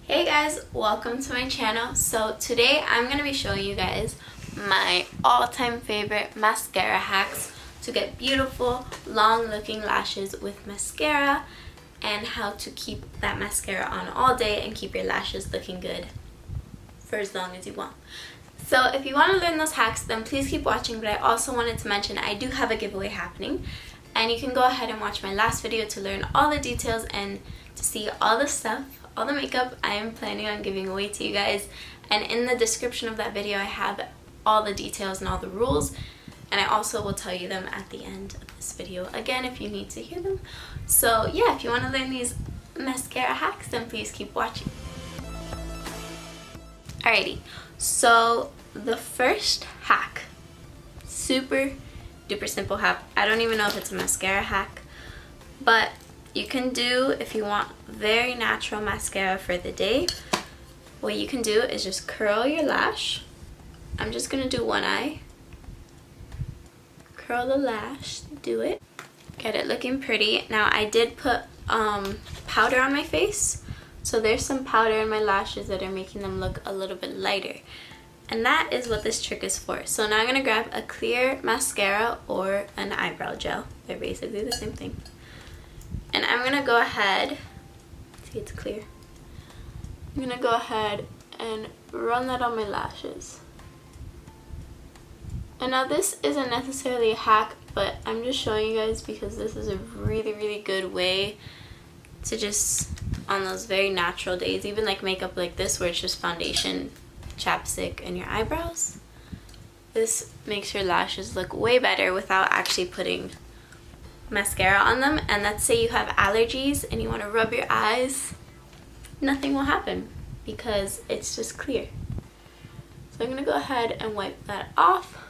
Hey guys, welcome to my channel. So today I'm going to be showing you guys my all-time favorite mascara hacks to get beautiful long looking lashes with mascara, and how to keep that mascara on all day and keep your lashes looking good for as long as you want. So if you want to learn those hacks, then please keep watching, but I also wanted to mention I do have a giveaway happening, and you can go ahead and watch my last video to learn all the details and to see all the stuff, all the makeup I am planning on giving away to you guys. And in the description of that video I have all the details and all the rules, and I also will tell you them at the end of this video again if you need to hear them. So yeah, if you want to learn these mascara hacks, then please keep watching. Alrighty, so the first hack, super duper simple hack. I don't even know if it's a mascara hack, but you can do, if you want very natural mascara for the day, what you can do is just curl your lash. I'm just going to do one eye. Curl the lash, do it. Get it looking pretty. Now I did put powder on my face, so there's some powder in my lashes that are making them look a little bit lighter. And that is what this trick is for. So now I'm going to grab a clear mascara or an eyebrow gel. They're basically the same thing. And I'm going to go ahead, see, it's clear. I'm going to go ahead and run that on my lashes. And now this isn't necessarily a hack, but I'm just showing you guys because this is a really good way to just, on those very natural days, even like makeup like this where it's just foundation, chapstick, and your eyebrows. This makes your lashes look way better without actually putting mascara on them. And let's say you have allergies and you want to rub your eyes, nothing will happen because it's just clear. So I'm going to go ahead and wipe that off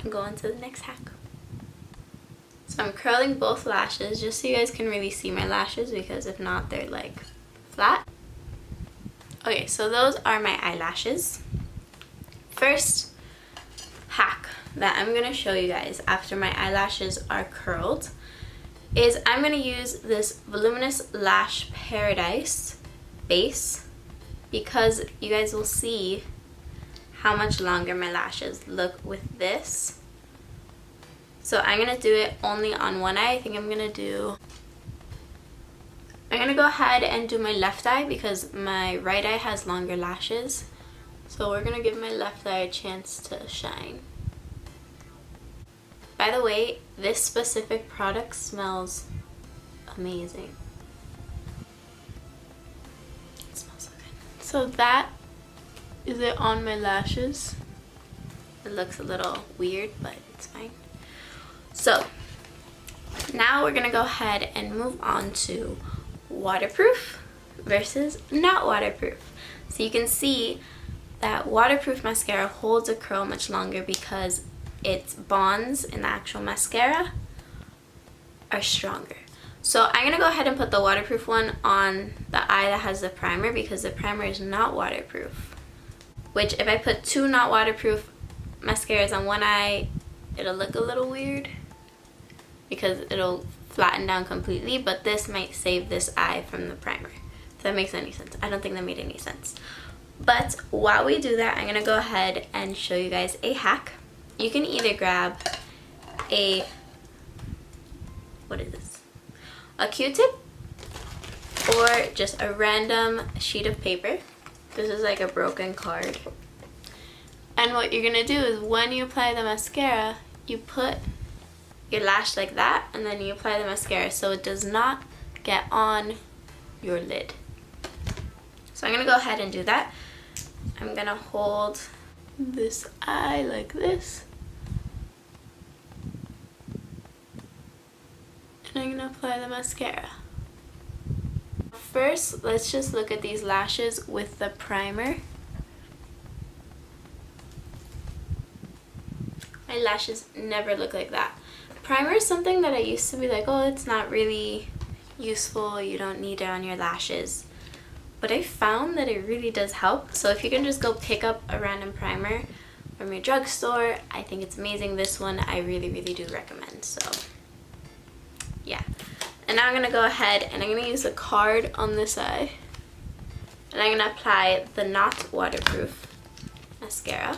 and go on to the next hack. So I'm curling both lashes just so you guys can really see my lashes, because if not they're like flat. Okay, so those are my eyelashes. First hack that I'm going to show you guys after my eyelashes are curled is I'm going to use this Voluminous Lash Paradise base, because you guys will see how much longer my lashes look with this. So I'm going to do it only on one eye. I think I'm going to go ahead and do my left eye because my right eye has longer lashes. So we're going to give my left eye a chance to shine. By the way, this specific product smells amazing. It smells so good. So that is it on my lashes. It looks a little weird, but it's fine. So now we're going to go ahead and move on to waterproof versus not waterproof. So you can see that waterproof mascara holds a curl much longer because its bonds in the actual mascara are stronger. So I'm going to go ahead and put the waterproof one on the eye that has the primer, because the primer is not waterproof. Which, if I put two not waterproof mascaras on one eye, it'll look a little weird because it'll flatten down completely, but this might save this eye from the primer. If that makes any sense. I don't think that made any sense. But while we do that, I'm going to go ahead and show you guys a hack. You can either grab a, what is this? A Q-tip, or just a random sheet of paper. This is like a broken card. And what you're going to do is when you apply the mascara, you put your lash like that, and then you apply the mascara so it does not get on your lid. So I'm going to go ahead and do that. I'm going to hold this eye like this, and I'm going to apply the mascara. First, let's just look at these lashes with the primer. My lashes never look like that. Primer is something that I used to be like, oh, it's not really useful, you don't need it on your lashes. But I found that it really does help. So if you can just go pick up a random primer from your drugstore, I think it's amazing. This one I really do recommend. So yeah. And now I'm going to go ahead and I'm going to use a card on this eye. And I'm going to apply the not waterproof mascara.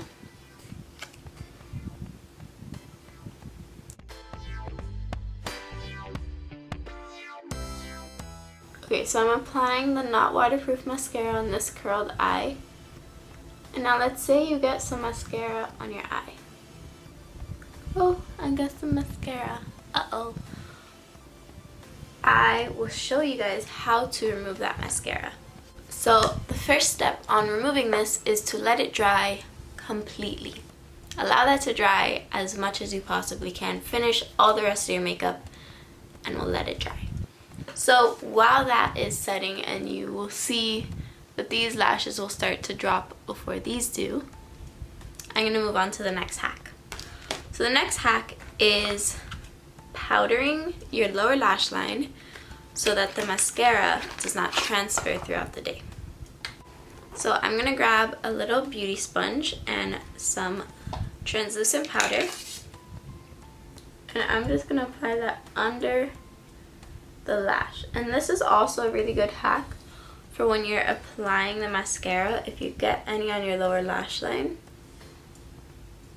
Okay, so I'm applying the not waterproof mascara on this curled eye. And now let's say you get some mascara on your eye. Oh, I got some mascara. Uh-oh. I will show you guys how to remove that mascara. So the first step on removing this is to let it dry completely. Allow that to dry as much as you possibly can. Finish all the rest of your makeup and we'll let it dry. So while that is setting and you will see that these lashes will start to drop before these do, I'm going to move on to the next hack. So the next hack is powdering your lower lash line so that the mascara does not transfer throughout the day. So I'm going to grab a little beauty sponge and some translucent powder, and I'm just going to apply that under the lash. And this is also a really good hack for when you're applying the mascara. If you get any on your lower lash line,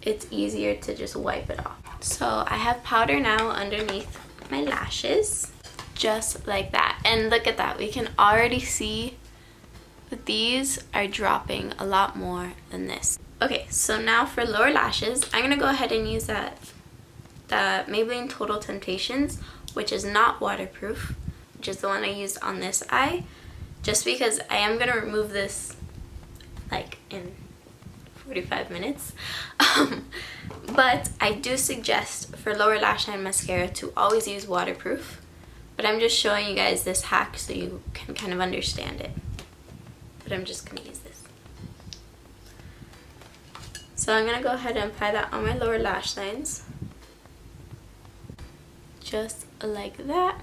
it's easier to just wipe it off. So I have powder now underneath my lashes, just like that. And look at that, we can already see that these are dropping a lot more than this. Okay, so now for lower lashes, I'm gonna go ahead and use the Maybelline Total Temptations, which is not waterproof, which is the one I used on this eye, just because I am gonna remove this like in 45 minutes. But I do suggest for lower lash line mascara to always use waterproof, but I'm just showing you guys this hack so you can kind of understand it. But I'm just gonna use this. So I'm gonna go ahead and apply that on my lower lash lines, just like that.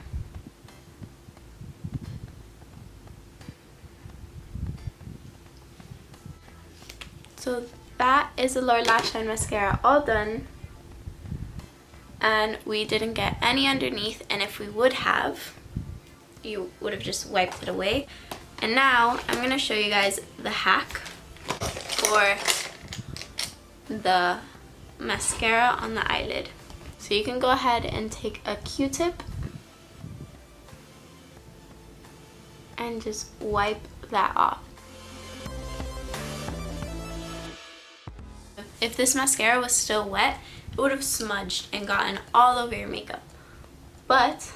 So that is the lower lash line mascara all done, and we didn't get any underneath, and if we would have, you would have just wiped it away. And now I'm going to show you guys the hack for the mascara on the eyelid. So you can go ahead and take a Q-tip and just wipe that off. If this mascara was still wet, it would have smudged and gotten all over your makeup. But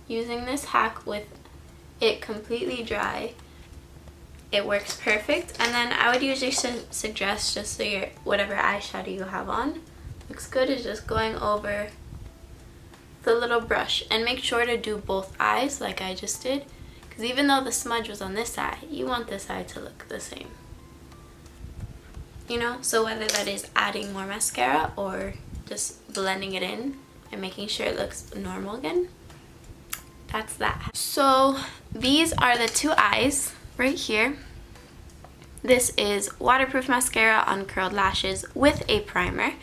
using this hack with it completely dry, it works perfect. And then I would usually suggest, just so your whatever eyeshadow you have on looks good, is just going over the little brush, and make sure to do both eyes like I just did, because even though the smudge was on this eye, you want this eye to look the same, you know? So whether that is adding more mascara or just blending it in and making sure it looks normal again, that's that. So these are the two eyes right here. This is waterproof mascara on curled lashes with a primer,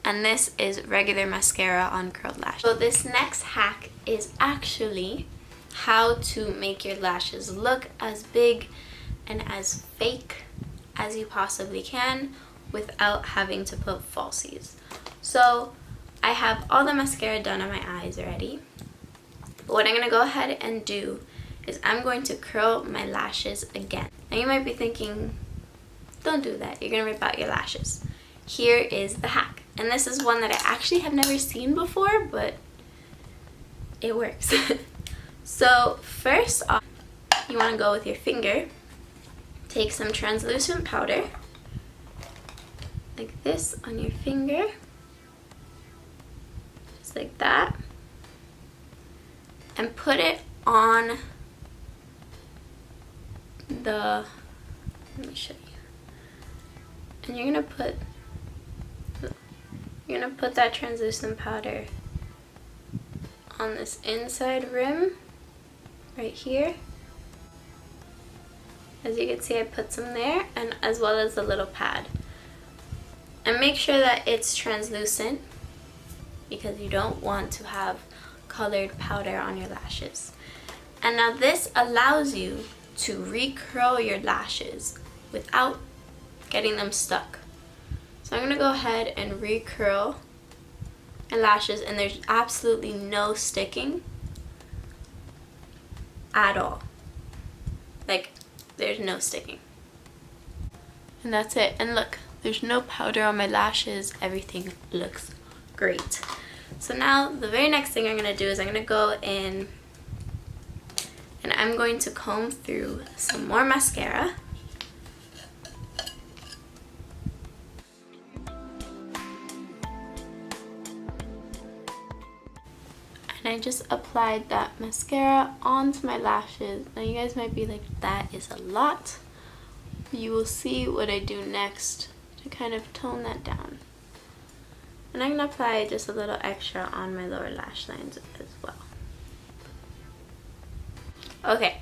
and this is regular mascara on curled lashes. So this next hack is actually how to make your lashes look as big and as fake as you possibly can without having to put falsies. So I have all the mascara done on my eyes already. But what I'm going to go ahead and do is I'm going to curl my lashes again. Now you might be thinking, don't do that, you're going to rip out your lashes. Here is the hack. And this is one that I actually have never seen before, but it works. So first off, you want to go with your finger, take some translucent powder, like this on your finger, just like that, and put it on the, let me show you, and you're gonna put that translucent powder on this inside rim right here. As you can see, I put some there, and as well as a little pad. And make sure that it's translucent, because you don't want to have colored powder on your lashes. And now this allows you to recurl your lashes without getting them stuck. So I'm going to go ahead and recurl my lashes, and there's absolutely no sticking at all. Like, there's no sticking. And that's it. And look, there's no powder on my lashes. Everything looks great. So now the very next thing I'm going to do is I'm going to go in and I'm going to comb through some more mascara. And I just applied that mascara onto my lashes. Now you guys might be like, that is a lot. You will see what I do next to kind of tone that down. And I'm going to apply just a little extra on my lower lash lines as well. Okay,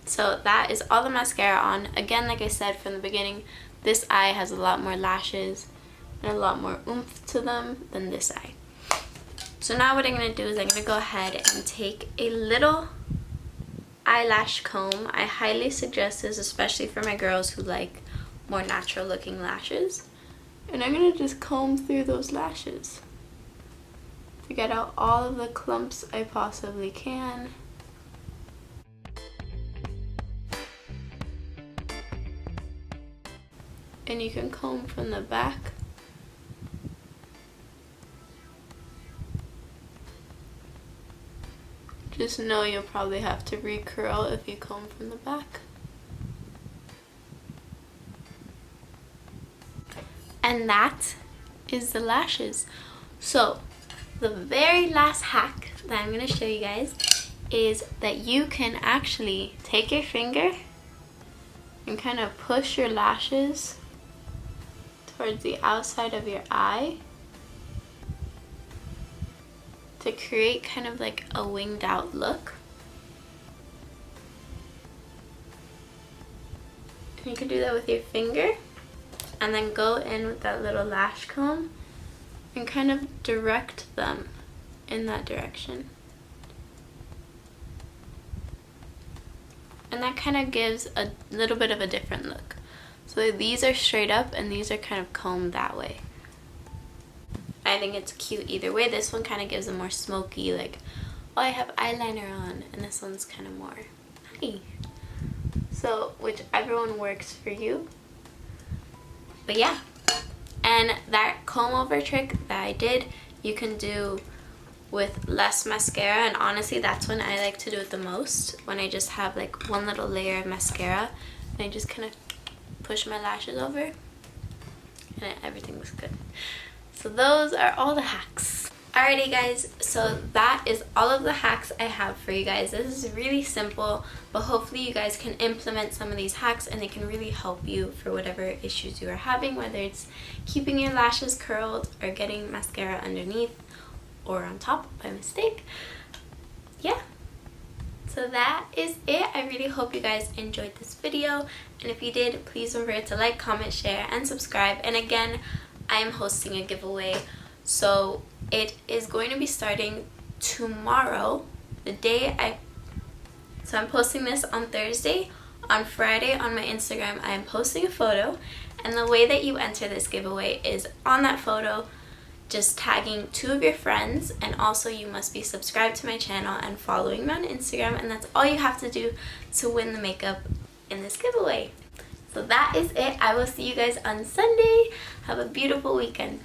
so that is all the mascara on. Again, like I said from the beginning, this eye has a lot more lashes and a lot more oomph to them than this eye. So now what I'm going to do is I'm going to go ahead and take a little eyelash comb. I highly suggest this, especially for my girls who like more natural looking lashes. And I'm going to just comb through those lashes to get out all of the clumps I possibly can. And you can comb from the back. Just know you'll probably have to recurl if you comb from the back. And that is the lashes. So the very last hack that I'm going to show you guys is that you can actually take your finger and kind of push your lashes towards the outside of your eye to create kind of like a winged out look. And you can do that with your finger and then go in with that little lash comb and kind of direct them in that direction. And that kind of gives a little bit of a different look. So these are straight up and these are kind of combed that way. I think it's cute either way. This one kind of gives a more smoky, like, oh, I have eyeliner on, and this one's kind of more, hey. So whichever one works for you. But yeah, and that comb over trick that I did, you can do with less mascara, and honestly that's when I like to do it the most, when I just have like one little layer of mascara and I just kind of push my lashes over and everything looks good. So those are all the hacks. Alrighty guys, so that is all of the hacks I have for you guys. This is really simple, but hopefully you guys can implement some of these hacks and they can really help you for whatever issues you are having, whether it's keeping your lashes curled or getting mascara underneath or on top by mistake. Yeah. So that is it. I really hope you guys enjoyed this video, and if you did, please don't forget to like, comment, share, and subscribe. And again, I am hosting a giveaway, so it is going to be starting tomorrow, so I'm posting this on Thursday. On Friday on my Instagram, I am posting a photo, and the way that you enter this giveaway is on that photo, just tagging 2 of your friends, and also you must be subscribed to my channel and following me on Instagram, and that's all you have to do to win the makeup in this giveaway. So that is it. I will see you guys on Sunday. Have a beautiful weekend.